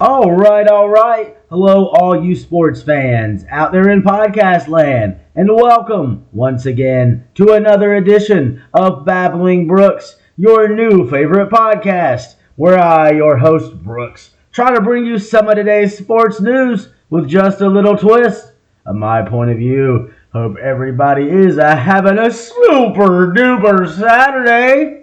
All right. Hello, all you sports fans out there in podcast land, and welcome once again to another edition of Babbling Brooks, your new favorite podcast, where I, your host Brooks, try to bring you some of today's sports news with just a little twist of my point of view. Hope everybody is having a super duper Saturday.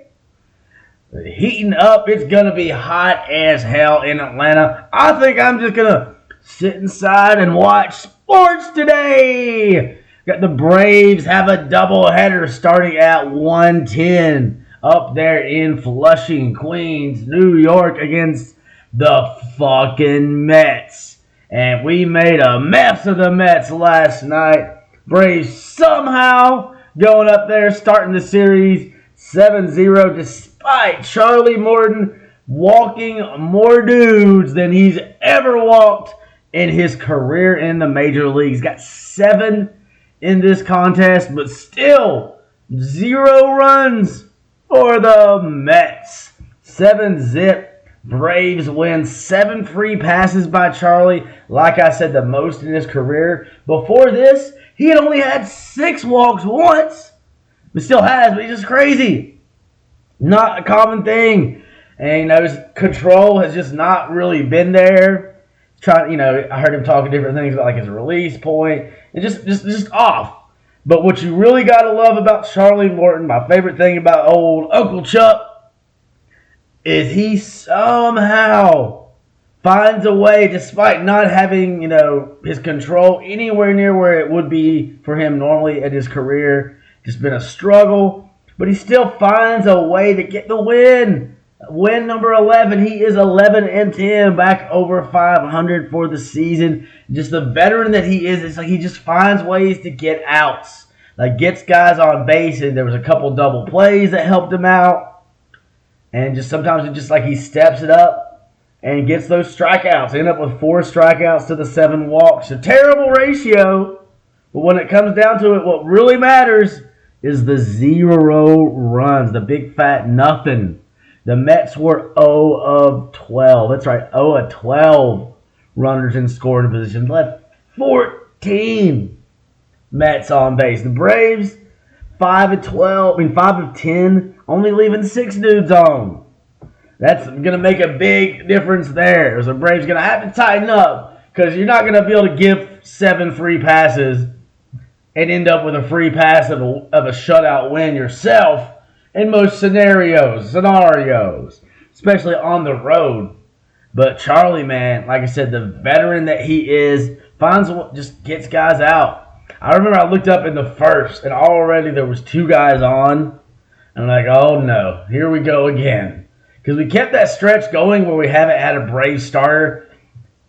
Heating up. It's going to be hot as hell in Atlanta. I think I'm just going to sit inside and watch sports today. Got the Braves have a doubleheader starting at 1:10 up there in Flushing, Queens, New York against the fucking Mets. And we made a mess of the Mets last night. Braves somehow going up there starting the series 7-0 despite Charlie Morton walking more dudes than he's ever walked in his career in the major leagues. Got 7 in this contest, but still 0 runs for the Mets. 7-0. Braves win. 7 free passes by Charlie. Like I said, the most in his career. Before this, he had only had 6 walks once. But still has, but he's just crazy. Not a common thing. And, his control has just not really been there. I heard him talking different things about, his release point. And just off. But what you really got to love about Charlie Morton, my favorite thing about old Uncle Chuck, is he somehow finds a way, despite not having, his control anywhere near where it would be for him normally in his career. Just been a struggle, but he still finds a way to get the win. Win number 11. He is 11-10, back over 500 for the season. Just the veteran that he is, it's like he just finds ways to get outs. Gets guys on base, and there was a couple double plays that helped him out. And just sometimes it's just like he steps it up and gets those strikeouts. End up with 4 strikeouts to the 7 walks. A terrible ratio, but when it comes down to it, what really matters is the 0 runs, the big fat nothing. The Mets were 0 of 12. That's right, 0 of 12 runners in scoring position. Left 14 Mets on base. The Braves, 5 of 10, only leaving 6 dudes on. That's going to make a big difference there. The Braves going to have to tighten up because you're not going to be able to give 7 free passes and end up with a free pass of a shutout win yourself in most scenarios, especially on the road. But Charlie, man, like I said, the veteran that he is, just gets guys out. I remember I looked up in the first, and already there was 2 guys on. And I'm like, oh no, here we go again. Because we kept that stretch going where we haven't had a Brave starter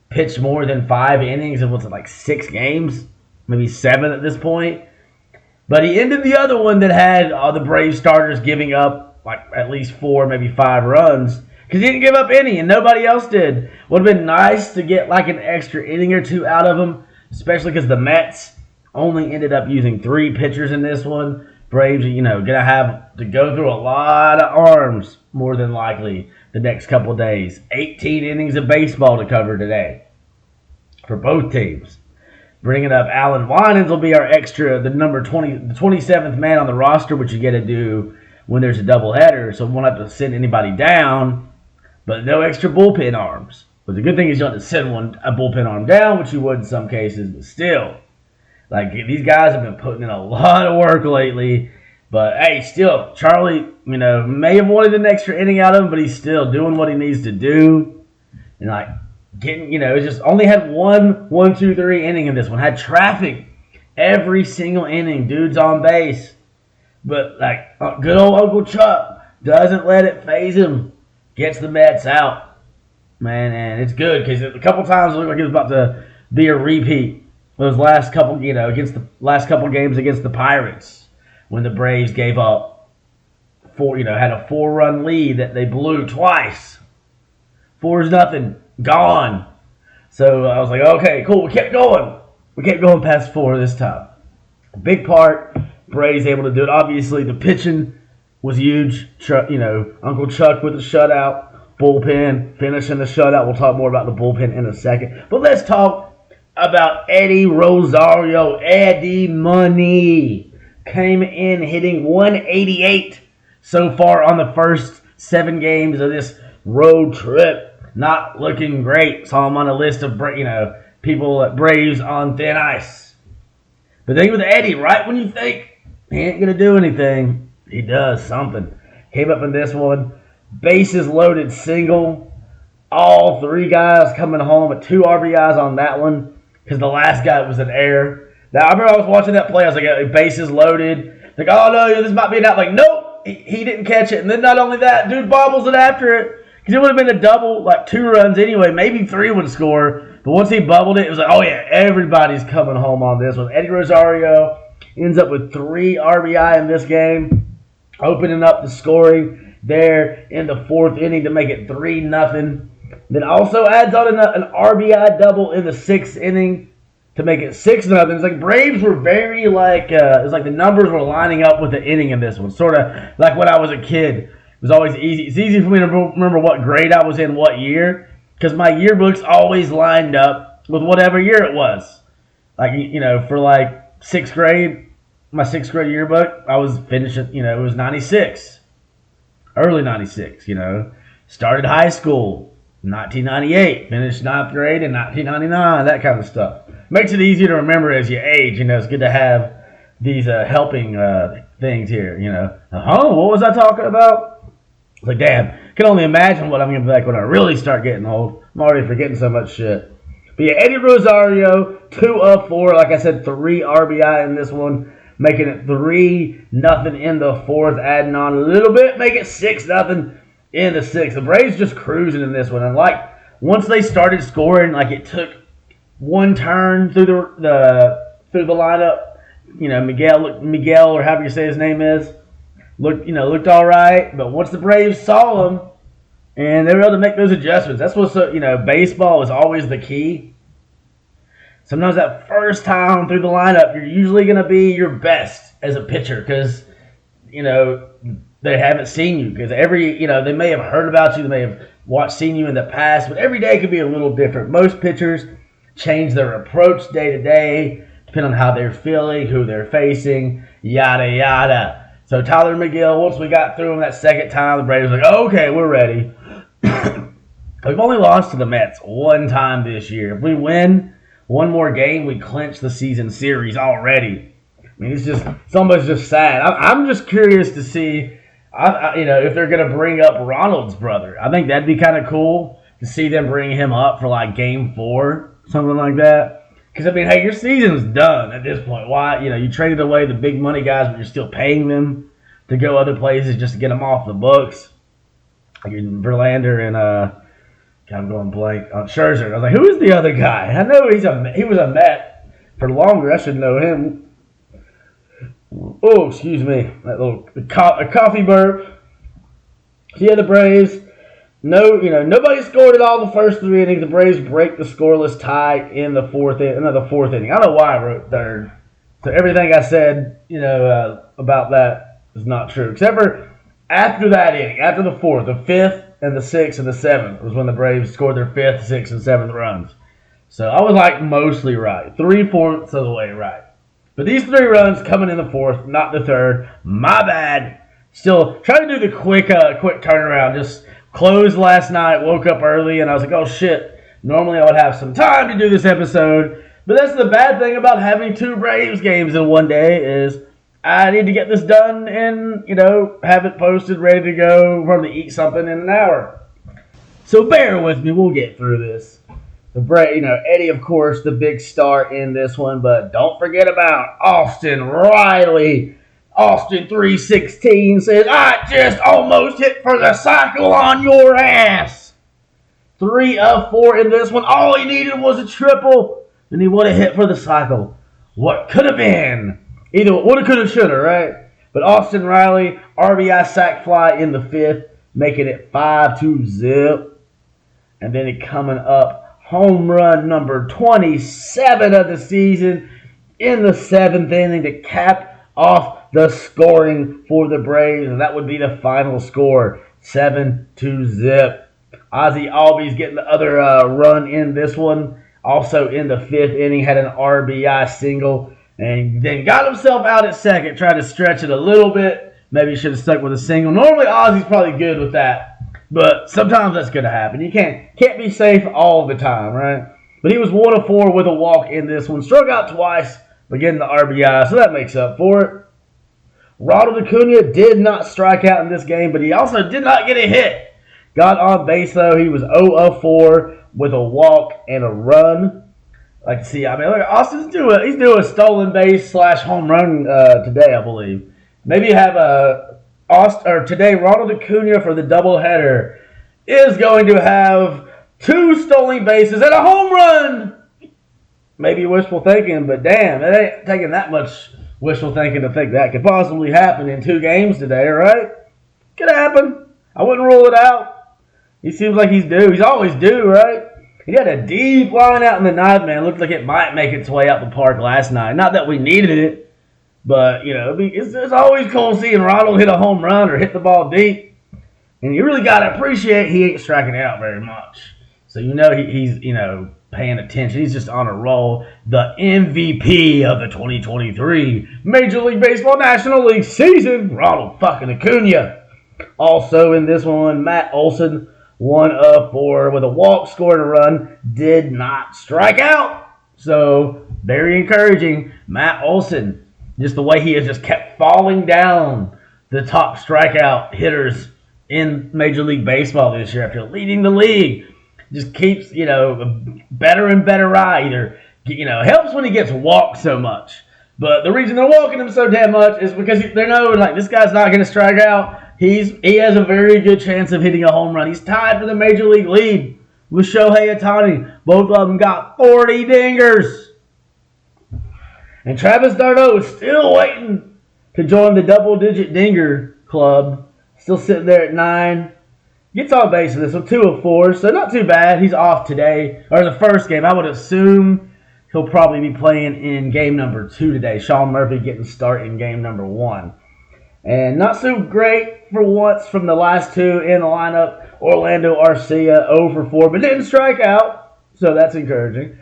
pitch more than 5 innings in 6 games. Maybe 7 at this point. But he ended the other one that had all the Brave starters giving up at least 4, maybe 5 runs. Because he didn't give up any and nobody else did. Would have been nice to get an extra inning or 2 out of him. Especially because the Mets only ended up using 3 pitchers in this one. Braves are, going to have to go through a lot of arms more than likely the next couple of days. 18 innings of baseball to cover today for both teams. Bringing up Alan Winans will be our extra, the number 20, the 27th man on the roster, which you get to do when there's a doubleheader. So we won't have to send anybody down, but no extra bullpen arms. But the good thing is you don't have to send a bullpen arm down, which you would in some cases, but still. These guys have been putting in a lot of work lately. But, hey, still, Charlie, may have wanted an extra inning out of him, but he's still doing what he needs to do. And, getting, just only had 1, 2, 3 inning in this one. Had traffic every single inning. Dudes on base. But, good old Uncle Chuck doesn't let it faze him. Gets the Mets out. Man, and it's good because a couple times it looked like it was about to be a repeat. Those last couple, against the last couple games against the Pirates when the Braves gave up 4, had a 4-run lead that they blew twice. 4-0. Gone. So I was like, okay, cool. We kept going. We kept going past 4 this time. Big part. Braves able to do it. Obviously, the pitching was huge. Uncle Chuck with a shutout. Bullpen finishing the shutout. We'll talk more about the bullpen in a second. But let's talk about Eddie Rosario. Eddie Money came in hitting 188 so far on the first 7 games of this road trip. Not looking great. Saw him on a list of people at Braves on thin ice. But the thing with Eddie, right when you think he ain't going to do anything, he does something. Came up in this one. Bases loaded single. All 3 guys coming home with 2 RBIs on that one because the last guy was an error. Now, I remember I was watching that play. I was like, bases loaded. Like, oh, no, this might be an out. Like, nope, he didn't catch it. And then not only that, dude bobbles it after it because it would have been a double, like 2 runs anyway. Maybe 3 would score. But once he bubbled it was like, oh, yeah, everybody's coming home on this one. Eddie Rosario ends up with 3 RBI in this game, opening up the scoring there in the 4th inning to make it 3-0. Then also adds on an RBI double in the 6th inning to make it 6-0. It's like Braves were very it's like the numbers were lining up with the inning in this one. Sort of like when I was a kid. It was always easy. It's easy for me to remember what grade I was in what year because my yearbooks always lined up with whatever year it was. Like, for like 6th grade, my 6th grade yearbook, I was finishing, it was 96. Early 96, Started high school, 1998. Finished 9th grade in 1999, that kind of stuff. Makes it easier to remember as you age. It's good to have these helping things here, what was I talking about? It's like, damn, can only imagine what I'm going to be like when I really start getting old. I'm already forgetting so much shit. But yeah, Eddie Rosario, 2 of 4. Like I said, 3 RBI in this one, making it 3-0 in the 4th, adding on a little bit, make it 6-0 in the 6th. The Braves just cruising in this one. And once they started scoring, it took one turn through the lineup. Miguel, or however you say his name is, looked all right. But once the Braves saw him, and they were able to make those adjustments. That's what's baseball is always the key. Sometimes that first time through the lineup, you're usually going to be your best as a pitcher because, they haven't seen you. Because they may have heard about you, they may have seen you in the past, but every day could be a little different. Most pitchers change their approach day to day, depending on how they're feeling, who they're facing, yada, yada. So Tyler McGill, once we got through him that second time, the Braves were like, oh, okay, we're ready. We've only lost to the Mets 1 time this year. If we win 1 more game, we clinch the season series already. I mean, it's almost just sad. I'm just curious to see, if they're going to bring up Ronald's brother. I think that'd be kind of cool to see them bring him up for game 4, something like that. Because, hey, your season's done at this point. Why, you traded away the big money guys, but you're still paying them to go other places just to get them off the books. Like Verlander and, I'm going blank on Scherzer. I was like, who is the other guy? I know he was a Met for longer. I should know him. Oh, excuse me. That little coffee burp. Yeah, the Braves. Nobody scored at all the first 3 innings. The Braves break the scoreless tie in the 4th inning. I don't know why I wrote 3rd. So everything I said, about that is not true. Except for after that inning, after the 4th, the 5th, and the 6th and the 7th was when the Braves scored their 5th, 6th, and 7th runs. So I was mostly right. 3/4 of the way right. But these 3 runs coming in the 4th, not the 3rd. My bad. Still trying to do the quick turnaround. Just closed last night, woke up early, and I was like, oh shit. Normally I would have some time to do this episode. But that's the bad thing about having 2 Braves games in one day is I need to get this done and, have it posted, ready to go, probably eat something in an hour. So bear with me, we'll get through this. Eddie, of course, the big star in this one, but don't forget about Austin Riley. Austin 316 says, I just almost hit for the cycle on your ass. 3 of 4 in this one. All he needed was a triple, and he would have hit for the cycle. What could have been? Either woulda, coulda, shoulda, right? But Austin Riley, RBI sac fly in the 5th, making it 5-0. And then it coming up, home run number 27 of the season in the 7th inning to cap off the scoring for the Braves. And that would be the final score, 7-0. Ozzie Albies getting the other run in this one. Also in the 5th inning, had an RBI single. And then got himself out at second, tried to stretch it a little bit. Maybe he should have stuck with a single. Normally, Ozzie's probably good with that. But sometimes that's going to happen. You can't be safe all the time, right? But he was 1 of 4 with a walk in this one. Struck out twice, but getting the RBI, so that makes up for it. Ronald Acuna did not strike out in this game, but he also did not get a hit. Got on base, though. He was 0 of 4 with a walk and a run. Like to see, I mean, look, Austin's he's doing a stolen base / home run today, I believe. Maybe have today Ronald Acuna for the doubleheader is going to have 2 stolen bases and a home run. Maybe wishful thinking, but damn, it ain't taking that much wishful thinking to think that could possibly happen in 2 games today, right? Could happen. I wouldn't rule it out. He seems like he's due. He's always due, right? He had a deep line out in the 9th, man. Looked like it might make its way out the park last night. Not that we needed it, but, you know, it's always cool seeing Ronald hit a home run or hit the ball deep. And you really got to appreciate he ain't striking out very much. So, you know, he's, you know, paying attention. He's just on a roll. The MVP of the 2023 Major League Baseball National League season, Ronald fucking Acuna. Also in this one, Matt Olson, 1 of 4 with a walk, scored a run, did not strike out. So, very encouraging. Matt Olson, just the way he has just kept falling down the top strikeout hitters in Major League Baseball this year after leading the league. Just keeps, you know, better and better ride. Either, you know, helps when he gets walked so much. But the reason they're walking him so damn much is because they know, like, this guy's not going to strike out. He has a very good chance of hitting a home run. He's tied for the Major League lead with Shohei Ohtani. Both of them got 40 dingers. And Travis d'Arnaud is still waiting to join the double-digit dinger club. Still sitting there at 9. Gets on base in this one, 2 of 4, so not too bad. He's off today, or the first game. I would assume he'll probably be playing in game number 2 today. Sean Murphy getting started in game number 1. And not so great for once from the last 2 in the lineup. Orlando Arcia, 0 for 4, but didn't strike out, so that's encouraging.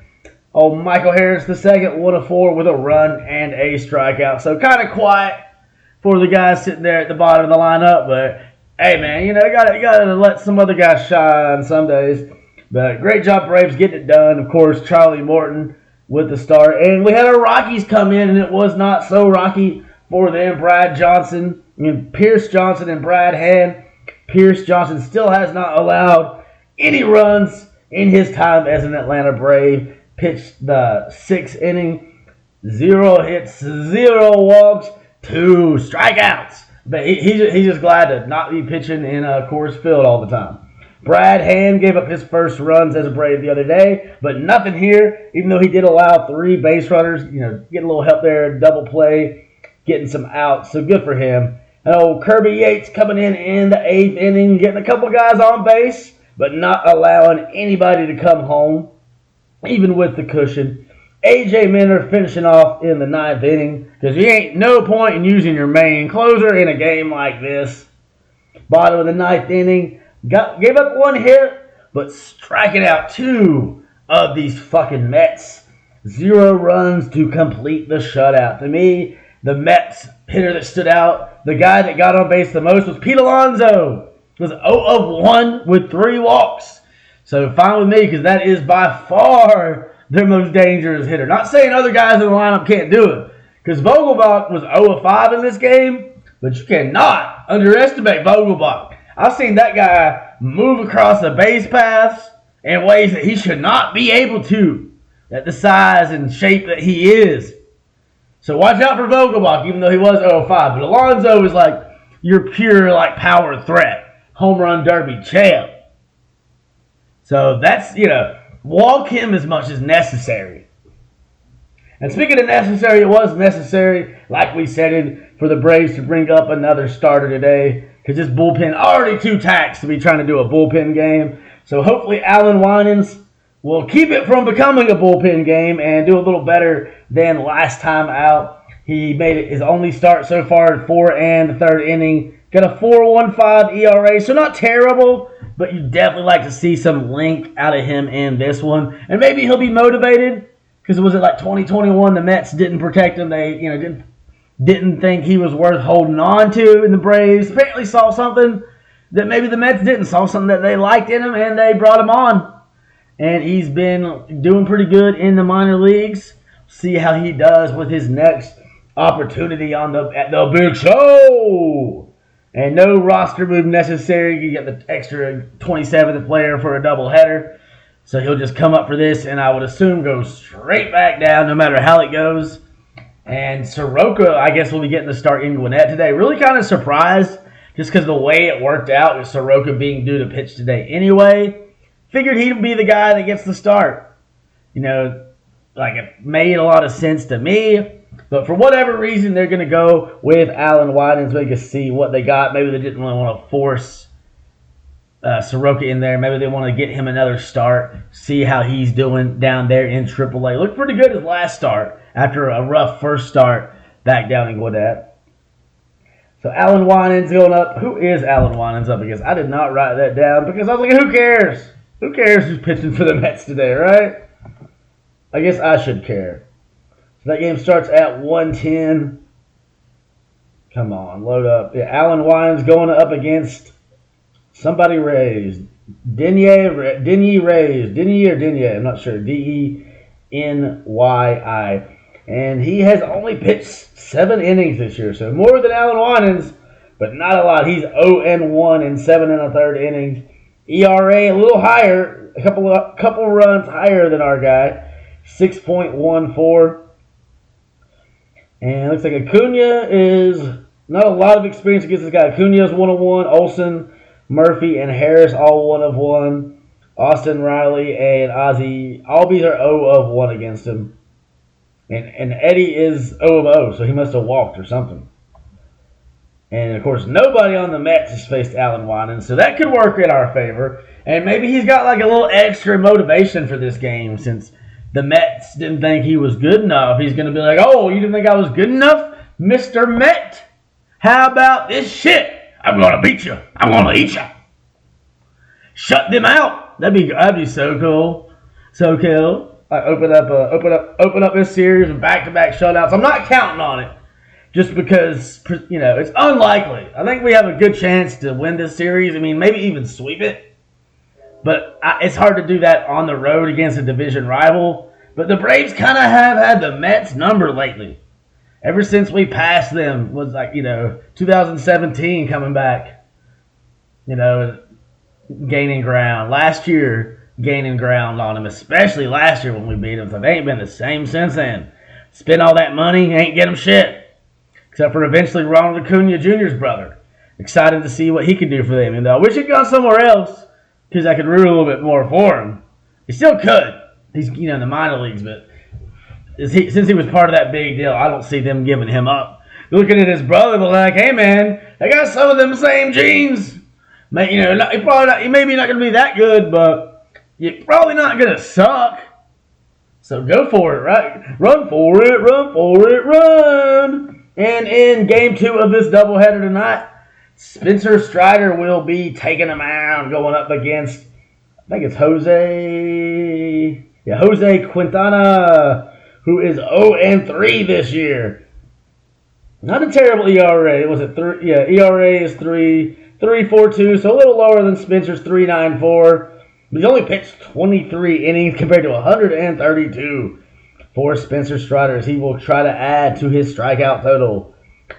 Oh, Michael Harris II, 1 of 4 with a run and a strikeout. So kind of quiet for the guys sitting there at the bottom of the lineup, but hey, man, you know, you gotta let some other guys shine some days. But great job, Braves, getting it done. Of course, Charlie Morton with the start. And we had our Rockies come in, and it was not so rocky for them. Brad Johnson, Pierce Johnson and Brad Hand. Pierce Johnson still has not allowed any runs in his time as an Atlanta Brave. Pitched the 6th inning, 0 hits, 0 walks, 2 strikeouts. But he's just glad to not be pitching in Coors Field all the time. Brad Hand gave up his first runs as a Brave the other day, but nothing here, even though he did allow 3 base runners, you know, getting a little help there, double play, getting some outs, so good for him. And old Kirby Yates coming in the 8th inning, getting a couple guys on base, but not allowing anybody to come home, even with the cushion. A.J. Minter finishing off in the 9th inning, because you ain't no point in using your main closer in a game like this. Bottom of the 9th inning, gave up 1 hit, but striking out 2 of these fucking Mets. 0 runs to complete the shutout. To me, the Mets hitter that stood out, the guy that got on base the most was Pete Alonso. He was 0 of 1 with 3 walks. So fine with me, because that is by far their most dangerous hitter. Not saying other guys in the lineup can't do it, because Vogelbach was 0 of 5 in this game, but you cannot underestimate Vogelbach. I've seen that guy move across the base paths in ways that he should not be able to, at the size and shape that he is. So watch out for Vogelbach, even though he was 0 of 5. But Alonso is like your pure like power threat, home run derby champ. So that's, you know, walk him as much as necessary. And speaking of necessary, it was necessary, like we said, for the Braves to bring up another starter today, because this bullpen already too taxed to be trying to do a bullpen game. So hopefully Alan Winans will keep it from becoming a bullpen game and do a little better than last time out. He made it his only start so far at 4 and the 3rd inning. Got a 4.15 ERA, so not terrible, but you definitely like to see some length out of him in this one. And maybe he'll be motivated because was it like 2021 the Mets didn't protect him. They didn't think he was worth holding on to, and the Braves apparently saw something that maybe the Mets didn't, saw something that they liked in him, and they brought him on. And he's been doing pretty good in the minor leagues. See how he does with his next opportunity at the big show. And no roster move necessary. You get the extra 27th player for a doubleheader. So he'll just come up for this, and I would assume go straight back down no matter how it goes. And Soroka, I guess, will be getting the start in Gwinnett today. Really kind of surprised just because the way it worked out with Soroka being due to pitch today anyway. Figured he'd be the guy that gets the start. It made a lot of sense to me. But for whatever reason, they're going to go with Alan Winans so we can see what they got. Maybe they didn't really want to force Soroka in there. Maybe they want to get him another start, see how he's doing down there in AAA. Looked pretty good his last start after a rough first start back down in Gwinnett. So Alan Winans going up. Who is Alan Winans up against? I did not write that down because I was like, who cares? Who cares who's pitching for the Mets today, right? I guess I should care. So that game starts at 1:10. Come on, load up. Yeah, Alan Winans going up against somebody Rays. Denny Rays. Denny or Denny, I'm not sure. Denyi. And he has only pitched 7 innings this year, so more than Alan Winans, but not a lot. He's 0-1 in 7 1/3 innings. ERA a little higher, a couple runs higher than our guy, 6.14. And it looks like Acuna is not a lot of experience against this guy. Acuna's 1-1, Olsen, Murphy, and Harris all 1-1. Austin Riley and Ozzie Albies are 0-1 against him. And Eddie is 0-0, so he must have walked or something. And, of course, nobody on the Mets has faced Alan Winans, so that could work in our favor. And maybe he's got like a little extra motivation for this game since the Mets didn't think he was good enough. He's going to be like, oh, you didn't think I was good enough, Mr. Met? How about this shit? I'm going to beat you. I'm going to eat you. Shut them out. That'd be so cool. So cool. I open up this series with back-to-back shutouts. I'm not counting on it just because, it's unlikely. I think we have a good chance to win this series. I mean, maybe even sweep it. But it's hard to do that on the road against a division rival. But the Braves kind of have had the Mets number lately. Ever since we passed them was 2017 coming back, gaining ground. Last year, gaining ground on them, especially last year when we beat them. So they ain't been the same since then. Spend all that money, ain't get them shit. Except for eventually Ronald Acuna Jr.'s brother. Excited to see what he can do for them. And I wish he'd gone somewhere else because I could root a little bit more for him. He still could. He's, in the minor leagues, but since he was part of that big deal, I don't see them giving him up. Looking at his brother, they're like, hey, man, I got some of them same genes. He may be not going to be that good, but you're probably not going to suck. So go for it, right? Run for it, run for it, run. And in Game 2 of this doubleheader tonight, Spencer Strider will be taking a mound going up against, I think it's Jose Quintana, who is 0-3 this year. Not a terrible ERA. Was it 3? Yeah, ERA is 3.42, so a little lower than Spencer's 3.94. But he's only pitched 23 innings compared to 132 for Spencer Strider, as he will try to add to his strikeout total.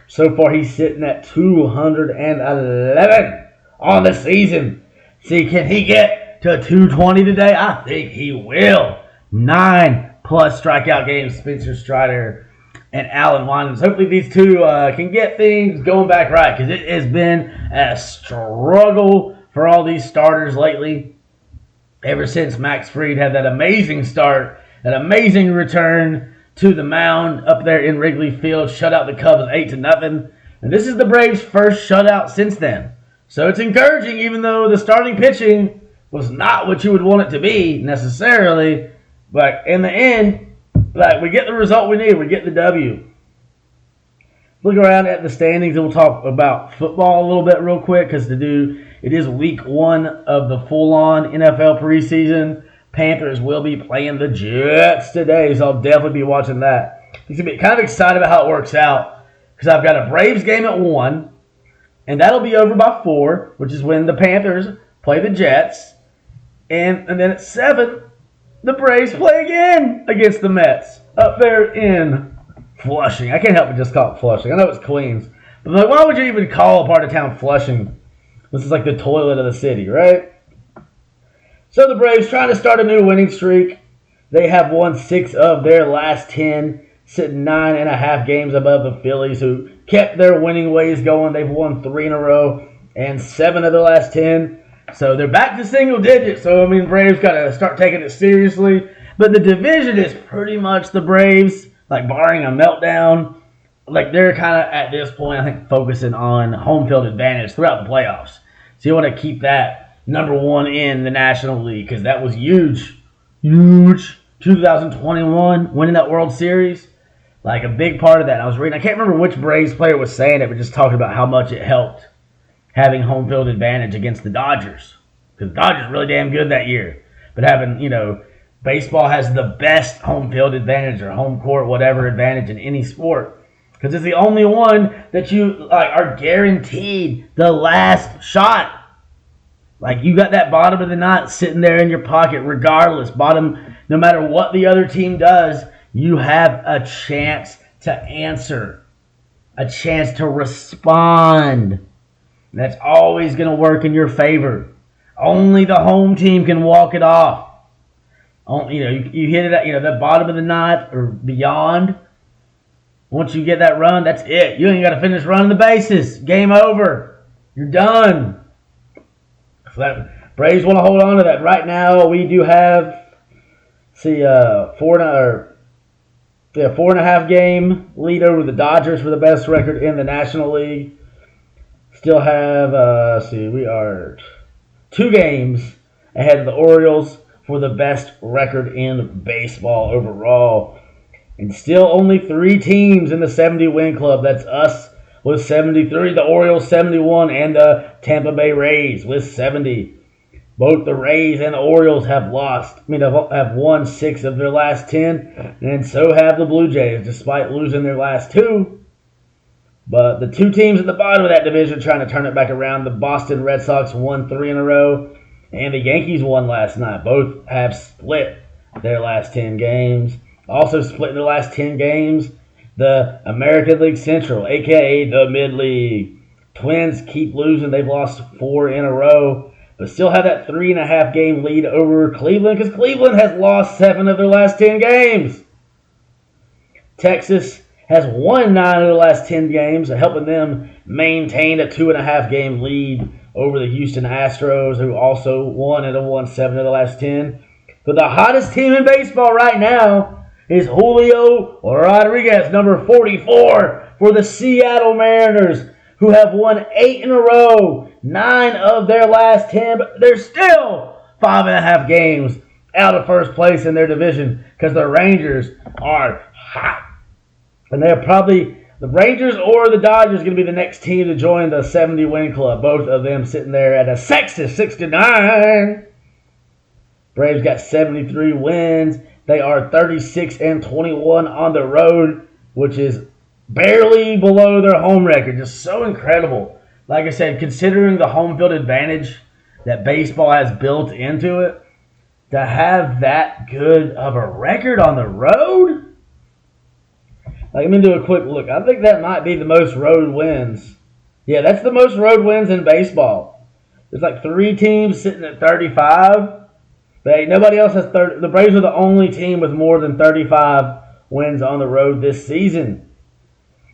So far, he's sitting at 211 on the season. See, can he get to 220 today? I think he will. 9+ strikeout games, Spencer Strider and Alan Winans. Hopefully these two can get things going back right, because it has been a struggle for all these starters lately. Ever since Max Fried had that amazing start, that amazing return to the mound up there in Wrigley Field, shut out the Cubs 8-0. And this is the Braves' first shutout since then. So it's encouraging, even though the starting pitching was not what you would want it to be necessarily. But in the end, we get the result we need. We get the W. Look around at the standings, and we'll talk about football a little bit real quick, because to do It is week 1 of the full-on NFL preseason. Panthers will be playing the Jets today, so I'll definitely be watching that. I'm going to be kind of excited about how it works out because I've got a Braves game at 1, and that'll be over by 4, which is when the Panthers play the Jets. And then at 7, the Braves play again against the Mets up there in Flushing. I can't help but just call it Flushing. I know it's Queens. But like, why would you even call a part of town Flushing? This is like the toilet of the city, right? So the Braves trying to start a new winning streak. They have won 6 of their last 10, sitting 9.5 games above the Phillies, who kept their winning ways going. They've won 3 in a row and 7 of their last 10. So they're back to single digits. So, I mean, Braves got to start taking it seriously. But the division is pretty much the Braves, like barring a meltdown. Like they're kind of, at this point, I think, focusing on home field advantage throughout the playoffs. So you want to keep that number 1 in the National League because that was huge. Huge. 2021, winning that World Series. Like a big part of that. I was reading, I can't remember which Braves player was saying it, but just talking about how much it helped having home field advantage against the Dodgers. Because the Dodgers really damn good that year. But having, baseball has the best home field advantage or home court, whatever advantage in any sport. Because it's the only one that you are guaranteed the last shot. Like you got that bottom of the ninth sitting there in your pocket regardless. No matter what the other team does, you have a chance to answer. A chance to respond. That's always going to work in your favor. Only the home team can walk it off. You hit it at the bottom of the ninth or beyond. Once you get that run, that's it. You ain't got to finish running the bases. Game over. You're done. So that Braves want to hold on to that. Right now, we do have 4.5 game lead over the Dodgers for the best record in the National League. Still have, we are 2 games ahead of the Orioles for the best record in baseball overall. And still only 3 teams in the 70-win club. That's us with 73, the Orioles 71, and the Tampa Bay Rays with 70. Both the Rays and the Orioles have won 6 of their last 10, and so have the Blue Jays, despite losing their last 2. But the 2 teams at the bottom of that division trying to turn it back around. The Boston Red Sox won 3 in a row, and the Yankees won last night. Both have split their last 10 games. Also split their last 10 games, the American League Central, a.k.a. the Mid-League. Twins keep losing. They've lost 4 in a row, but still have that 3.5 game lead over Cleveland because Cleveland has lost 7 of their last 10 games. Texas has won 9 of their last 10 games, helping them maintain a 2.5 game lead over the Houston Astros, who also won 7 of the last 10. But the hottest team in baseball right now is Julio Rodriguez, number 44 for the Seattle Mariners, who have won 8 in a row, 9 of their last 10, but they're still 5.5 games out of first place in their division because the Rangers are hot. And they're probably, the Rangers or the Dodgers, going to be the next team to join the 70-win club. Both of them sitting there at a sexy 69. Braves got 73 wins. They are 36-21 on the road, which is barely below their home record. Just so incredible. Like I said, considering the home field advantage that baseball has built into it, to have that good of a record on the road? Let me do a quick look. I think that might be the most road wins. Yeah, that's the most road wins in baseball. There's like 3 teams sitting at 35. But nobody else has 30. The Braves are the only team with more than 35 wins on the road this season.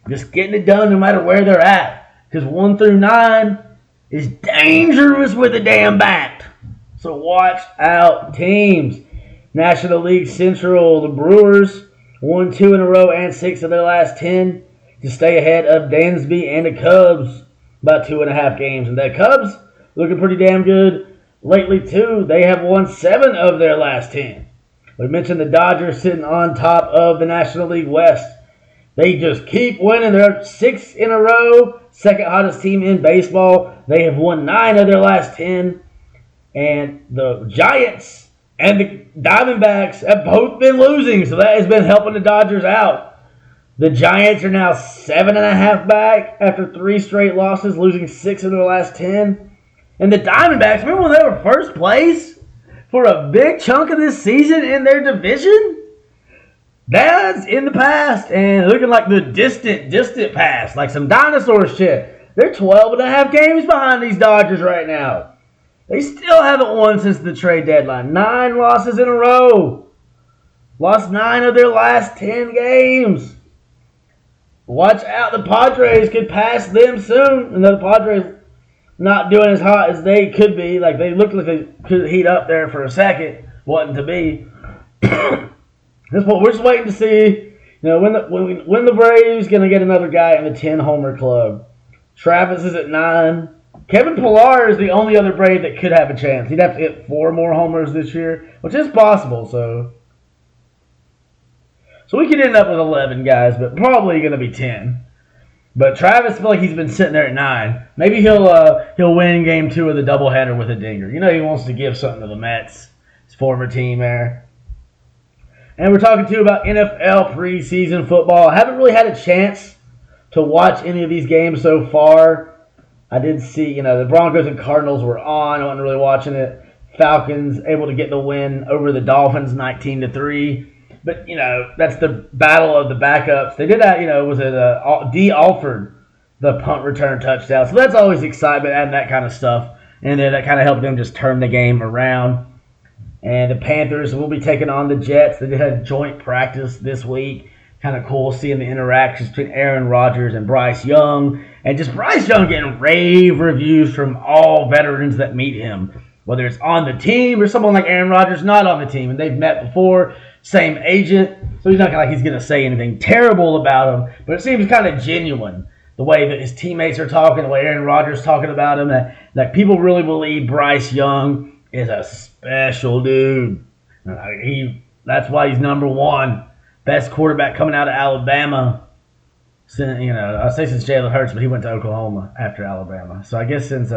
Just getting it done no matter where they're at. Because 1 through 9 is dangerous with a damn bat. So watch out, teams. National League Central, the Brewers won 2 in a row and 6 of their last 10 to stay ahead of Dansby and the Cubs by 2.5 games. And the Cubs looking pretty damn good lately too. They have won 7 of their last 10. We mentioned the Dodgers sitting on top of the National League West They just keep winning. They're 6 in a row, second hottest team in baseball. They have won 9 of their last 10. And the Giants and the Diamondbacks have both been losing, so that has been helping the Dodgers out. The Giants are now 7.5 back after 3 straight losses, losing 6 of their last 10. And the Diamondbacks, remember when they were first place for a big chunk of this season in their division? That's in the past and looking like the distant past, like some dinosaur shit. They're 12.5 games behind these Dodgers right now. They still haven't won since the trade deadline. 9 losses in a row. Lost 9 of their last 10 games. Watch out, the Padres could pass them soon. And the Padres not doing as hot as they could be. Like, they looked like they could heat up there for a second. Wasn't to be. That's what we're just waiting to see. You know, when the Braves going to get another guy in the 10-homer club. Travis is at 9. Kevin Pillar is the only other Brave that could have a chance. He'd have to hit 4 more homers this year, which is possible. So we could end up with 11 guys, but probably going to be 10. But Travis, I feel like he's been sitting there at 9. Maybe he'll win game 2 of the doubleheader with a dinger. You know he wants to give something to the Mets, his former team there. And we're talking too about NFL preseason football. I haven't really had a chance to watch any of these games so far. I did see, the Broncos and Cardinals were on. I wasn't really watching it. Falcons able to get the win over the Dolphins 19-3. But, that's the battle of the backups. They did that, was it D. Alford, the punt return touchdown. So that's always excitement, adding that kind of stuff. And then that kind of helped them just turn the game around. And the Panthers will be taking on the Jets. They had joint practice this week. Kind of cool seeing the interactions between Aaron Rodgers and Bryce Young. And just Bryce Young getting rave reviews from all veterans that meet him. Whether it's on the team or someone like Aaron Rodgers not on the team. And they've met before. Same agent. So he's not like he's going to say anything terrible about him. But it seems kind of genuine. The way that his teammates are talking. The way Aaron Rodgers is talking about him. That people really believe Bryce Young is a special dude. That's why he's number 1. Best quarterback coming out of Alabama. I say since Jalen Hurts, but he went to Oklahoma after Alabama. So I guess since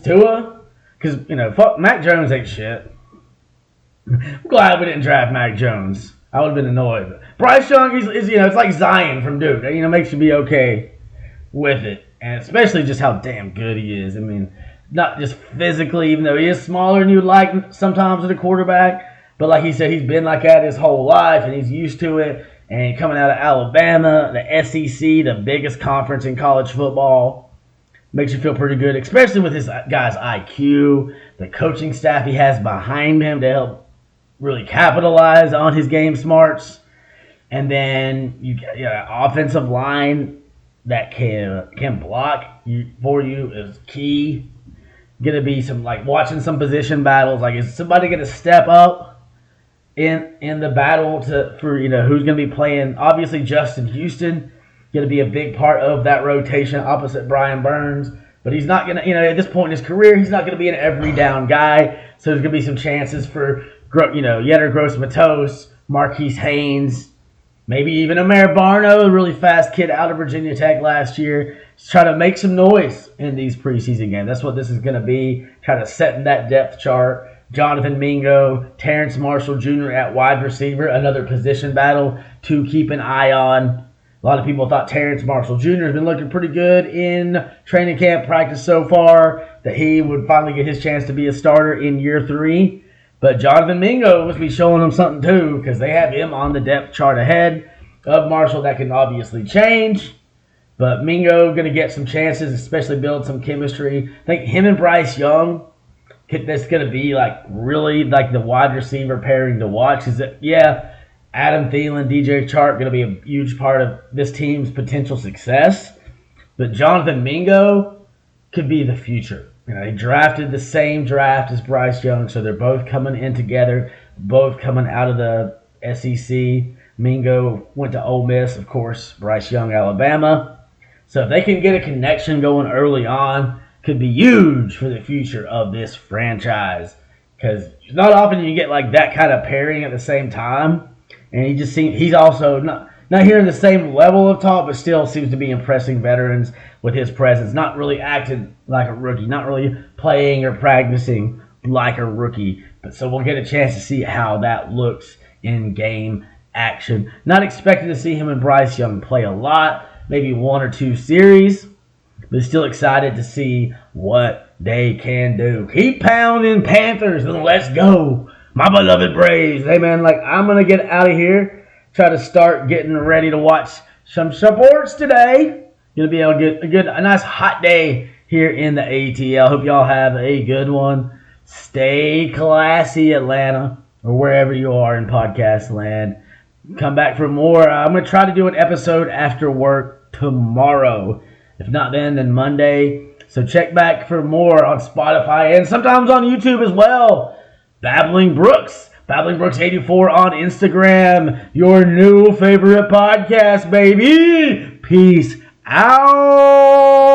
Tua, because fuck Mac Jones ain't shit. I'm glad we didn't draft Mac Jones. I would have been annoyed. But Bryce Young is it's like Zion from Duke. Makes you be okay with it, and especially just how damn good he is. I mean, not just physically, even though he is smaller than you'd like sometimes as a quarterback. But like he said, he's been like that his whole life, and he's used to it. And coming out of Alabama, the SEC, the biggest conference in college football, makes you feel pretty good, especially with his guy's IQ, the coaching staff he has behind him to help really capitalize on his game smarts. And then you got offensive line that can block for you is key. Going to be some watching some position battles. Is somebody going to step up in the battle for who's going to be playing? Obviously, Justin Houston going to be a big part of that rotation opposite Brian Burns. But he's not going to, at this point in his career, he's not going to be an every down guy. So there's going to be some chances for, Yetter Gross-Matos, Marquise Haynes, maybe even Amer Barno, a really fast kid out of Virginia Tech last year. Just try to make some noise in these preseason games. That's what this is going to be. Try to set in that depth chart. Jonathan Mingo, Terrence Marshall Jr. at wide receiver, another position battle to keep an eye on. A lot of people thought Terrence Marshall Jr. has been looking pretty good in training camp practice so far, that he would finally get his chance to be a starter in year 3. But Jonathan Mingo must be showing them something too, because they have him on the depth chart ahead of Marshall. That can obviously change. But Mingo going to get some chances, especially build some chemistry. I think him and Bryce Young, that's going to be really the wide receiver pairing to watch. Is that, Adam Thielen, DJ Chark going to be a huge part of this team's potential success. But Jonathan Mingo could be the future. He drafted the same draft as Bryce Young, so they're both coming in together, both coming out of the SEC. Mingo went to Ole Miss, of course, Bryce Young, Alabama. So if they can get a connection going early on, could be huge for the future of this franchise. Because it's not often you get that kind of pairing at the same time. And he's also not, not hearing the same level of talk, but still seems to be impressing veterans with his presence. Not really acting like a rookie, not really playing or practicing like a rookie. But so we'll get a chance to see how that looks in game action. Not expecting to see him and Bryce Young play a lot, maybe 1 or 2 series, but still excited to see what they can do. Keep pounding, Panthers, and let's go, my beloved Braves. Hey man, I'm gonna get out of here, try to start getting ready to watch some sports today. Gonna be able to get a nice hot day here in the ATL. Hope y'all have a good one. Stay classy, Atlanta, or wherever you are in podcast land. Come back for more. I'm going to try to do an episode after work tomorrow. If not then Monday. So check back for more on Spotify and sometimes on YouTube as well. Babbling Brooks 84 on Instagram. Your new favorite podcast, baby. Peace out.